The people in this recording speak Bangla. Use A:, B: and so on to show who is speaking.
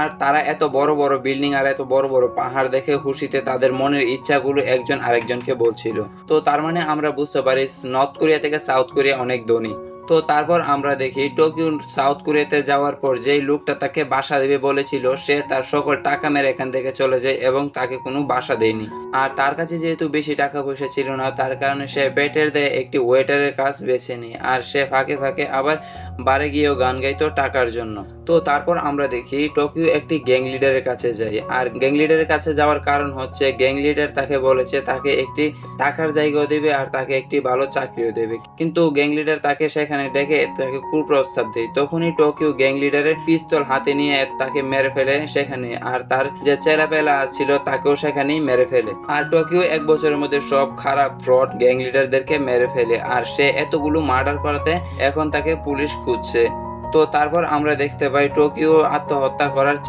A: আর তারা এত বড় বড় বিল্ডিং আর এত বড় বড় পাহাড় দেখে খুশিতে তাদের মনের ইচ্ছাগুলো একজন আরেকজনকে বলছিল। তো তার মানে আমরা বুঝতে পারি নর্থ কোরিয়া থেকে সাউথ কোরিয়া অনেক ধনী। তো তারপর আমরা দেখি টোকিও সাউথ কোরিয়াতে যাওয়ার পর যেই লোকটা তাকে বাসা দেবে বলেছিল সে তার সকল টাকা মেরে এখান থেকে চলে যায় এবং তাকে কোনো বাসা দেয়নি। আর তার কাছে যেহেতু বেশি টাকা পয়সা ছিল না তার কারণে সে বেটের দেয় একটি ওয়েটারের কাজ বেছে নেয়, আর সে ফাঁকে ফাঁকে আবার বারে গিয়েও গান গাইতো টাকার জন্য। তো তারপর আমরা দেখি টোকিও একটি গ্যাং লিডারের কাছে যায়, আর গ্যাং লিডারের কাছে যাওয়ার কারণ হচ্ছে গ্যাং লিডার তাকে বলেছে তাকে একটি টাকার জায়গাও দেবে আর তাকে একটি ভালো চাকরিও দেবে। কিন্তু গ্যাং লিডার তাকে সেখানে ডেকে তাকে কুপ্রস্তাব দেয়। তখনই টোকিও গ্যাং লিডারের পিস্তল হাতে নিয়ে তাকে মেরে ফেলে সেখানে, আর তার যে চেলাপেলা ছিল তাকেও সেখানেই মেরে ফেলে। আর টোকিও 1 বছরের মধ্যে সব খারাপ ফ্রড গ্যাং লিডারদেরকে মেরে ফেলে, আর সে এতগুলো মার্ডার করাতে এখন তাকে পুলিশ খুঁজছে। তো তারপর আমরা দেখতে পাই টোকিও আত্মহত্যা করার